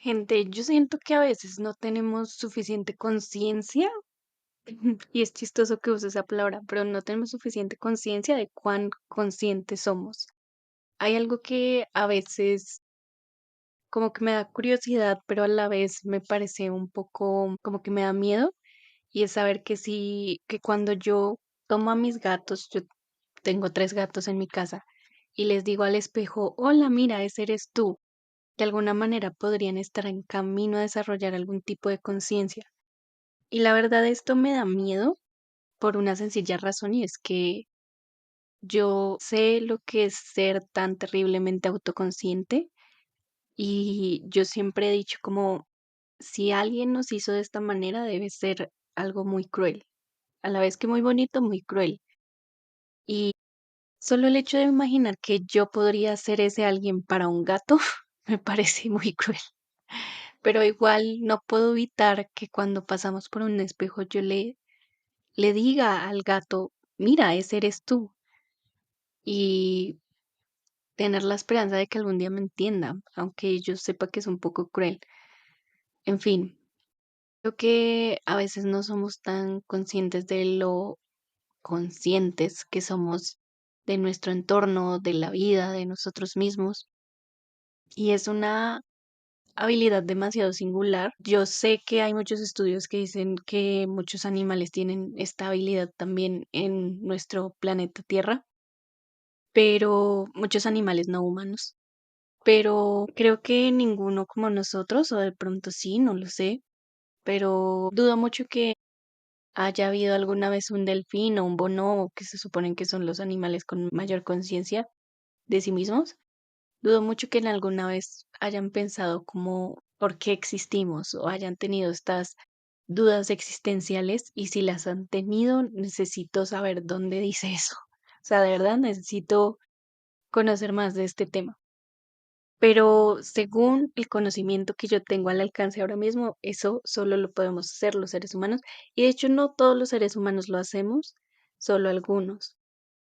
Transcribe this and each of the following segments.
Gente, yo siento que a veces no tenemos suficiente conciencia, y es chistoso que use esa palabra, pero no tenemos suficiente conciencia de cuán conscientes somos. Hay algo que a veces como que me da curiosidad, pero a la vez me parece un poco como que me da miedo, y es saber que que cuando yo tomo a mis gatos, yo tengo 3 gatos en mi casa, y les digo al espejo, hola, mira, ese eres tú. De alguna manera podrían estar en camino a desarrollar algún tipo de conciencia. Y la verdad esto me da miedo por una sencilla razón y es que yo sé lo que es ser tan terriblemente autoconsciente y yo siempre he dicho como si alguien nos hizo de esta manera debe ser algo muy cruel, a la vez que muy bonito, muy cruel. Y solo el hecho de imaginar que yo podría ser ese alguien para un gato me parece muy cruel. Pero igual no puedo evitar que cuando pasamos por un espejo le diga al gato, mira, ese eres tú. Y tener la esperanza de que algún día me entienda, aunque yo sepa que es un poco cruel. En fin, creo que a veces no somos tan conscientes de lo conscientes que somos de nuestro entorno, de la vida, de nosotros mismos. Y es una habilidad demasiado singular. Yo sé que hay muchos estudios que dicen que muchos animales tienen esta habilidad también en nuestro planeta Tierra, pero muchos animales no humanos. Pero creo que ninguno como nosotros, o de pronto sí, no lo sé, pero dudo mucho que haya habido alguna vez un delfín o un bonobo, que se suponen que son los animales con mayor conciencia de sí mismos. Dudo mucho que en alguna vez hayan pensado como por qué existimos o hayan tenido estas dudas existenciales y si las han tenido, necesito saber dónde dice eso. O sea, de verdad necesito conocer más de este tema. Pero según el conocimiento que yo tengo al alcance ahora mismo, eso solo lo podemos hacer los seres humanos. Y de hecho no todos los seres humanos lo hacemos, solo algunos.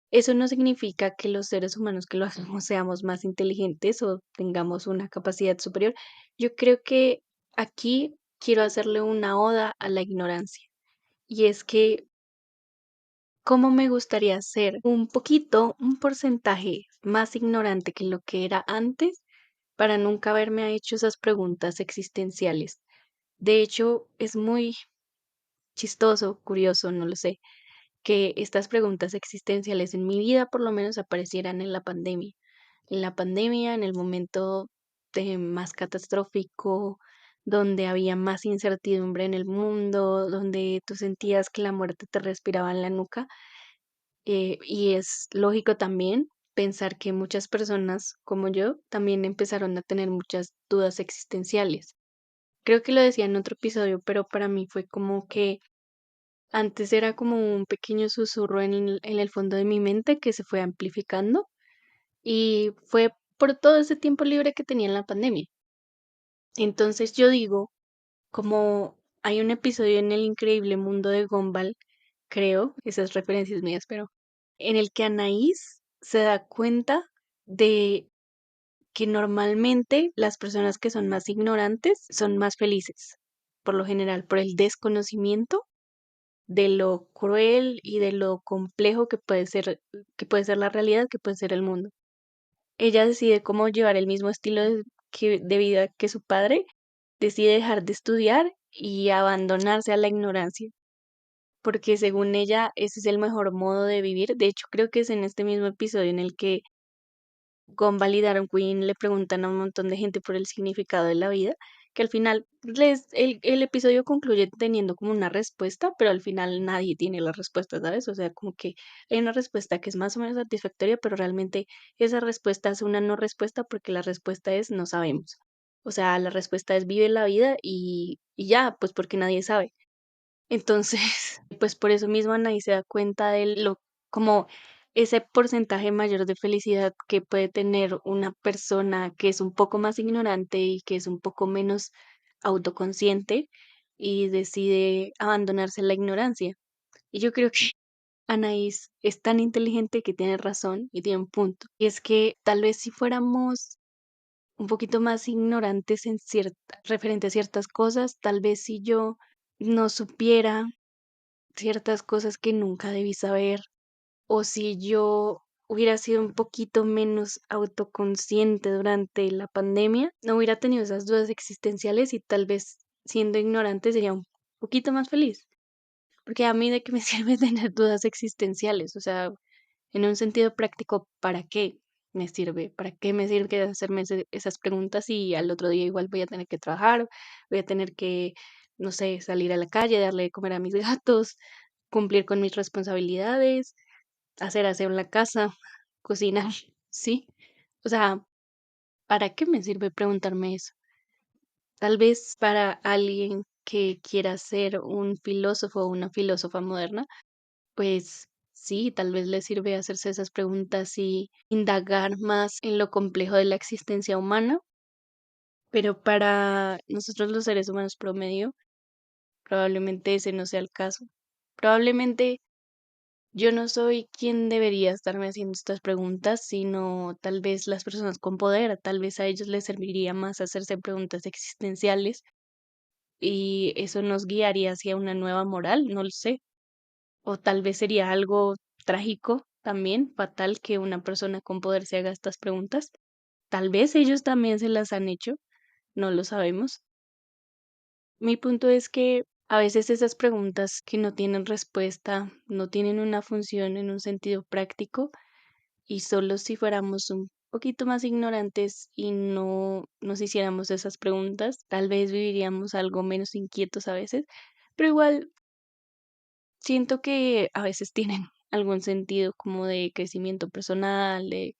Eso no significa que los seres humanos que lo hagamos seamos más inteligentes o tengamos una capacidad superior. Yo creo que aquí quiero hacerle una oda a la ignorancia. Y es que, ¿cómo me gustaría ser un poquito, un porcentaje más ignorante que lo que era antes para nunca haberme hecho esas preguntas existenciales? De hecho, es muy chistoso, curioso, no lo sé, que estas preguntas existenciales en mi vida por lo menos aparecieran en la pandemia. En la pandemia, en el momento más catastrófico, donde había más incertidumbre en el mundo, donde tú sentías que la muerte te respiraba en la nuca. Y es lógico también pensar que muchas personas como yo también empezaron a tener muchas dudas existenciales. Creo que lo decía en otro episodio, pero para mí fue como que antes era como un pequeño susurro en el fondo de mi mente que se fue amplificando y fue por todo ese tiempo libre que tenía en la pandemia. Entonces yo digo, como hay un episodio en El Increíble Mundo de Gumball, creo, esas referencias mías, pero en el que Anaís se da cuenta de que normalmente las personas que son más ignorantes son más felices, por lo general, por el desconocimiento de lo cruel y de lo complejo que puede ser la realidad, que puede ser el mundo. Ella decide cómo llevar el mismo estilo de vida que su padre, decide dejar de estudiar y abandonarse a la ignorancia, porque según ella ese es el mejor modo de vivir. De hecho, creo que es en este mismo episodio en el que Gumball y Darwin le preguntan a un montón de gente por el significado de la vida, que al final el episodio concluye teniendo como una respuesta, pero al final nadie tiene la respuesta, ¿sabes? O sea, como que hay una respuesta que es más o menos satisfactoria, pero realmente esa respuesta es una no respuesta porque la respuesta es no sabemos. O sea, la respuesta es vive la vida y ya, pues porque nadie sabe. Entonces, pues por eso mismo nadie se da cuenta de lo, como ese porcentaje mayor de felicidad que puede tener una persona que es un poco más ignorante y que es un poco menos autoconsciente y decide abandonarse a la ignorancia. Y yo creo que Anaís es tan inteligente que tiene razón y tiene un punto. Y es que tal vez si fuéramos un poquito más ignorantes en cierta referente a ciertas cosas. Tal vez si yo no supiera ciertas cosas que nunca debí saber, o si yo hubiera sido un poquito menos autoconsciente durante la pandemia, no hubiera tenido esas dudas existenciales y tal vez siendo ignorante sería un poquito más feliz. Porque a mí de qué me sirve tener dudas existenciales, o sea, en un sentido práctico, ¿para qué me sirve? ¿Para qué me sirve hacerme esas preguntas y al otro día igual voy a tener que trabajar, voy a tener que, no sé, salir a la calle, darle de comer a mis gatos, cumplir con mis responsabilidades, hacer aseo en la casa, cocinar, ¿sí? O sea, ¿para qué me sirve preguntarme eso? Tal vez para alguien que quiera ser un filósofo o una filósofa moderna, pues sí, tal vez le sirve hacerse esas preguntas y indagar más en lo complejo de la existencia humana, pero para nosotros los seres humanos promedio, probablemente ese no sea el caso. Probablemente yo no soy quien debería estarme haciendo estas preguntas, sino tal vez las personas con poder, tal vez a ellos les serviría más hacerse preguntas existenciales y eso nos guiaría hacia una nueva moral, no lo sé. O tal vez sería algo trágico también, fatal, que una persona con poder se haga estas preguntas. Tal vez ellos también se las han hecho, no lo sabemos. Mi punto es que a veces esas preguntas que no tienen respuesta, no tienen una función en un sentido práctico y solo si fuéramos un poquito más ignorantes y no nos hiciéramos esas preguntas, tal vez viviríamos algo menos inquietos a veces, pero igual siento que a veces tienen algún sentido como de crecimiento personal, de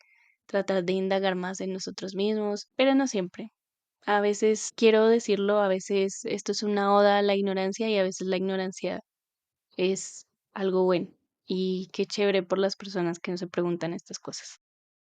tratar de indagar más en nosotros mismos, pero no siempre. A veces quiero decirlo, a veces esto es una oda a la ignorancia y a veces la ignorancia es algo bueno. Y qué chévere por las personas que no se preguntan estas cosas.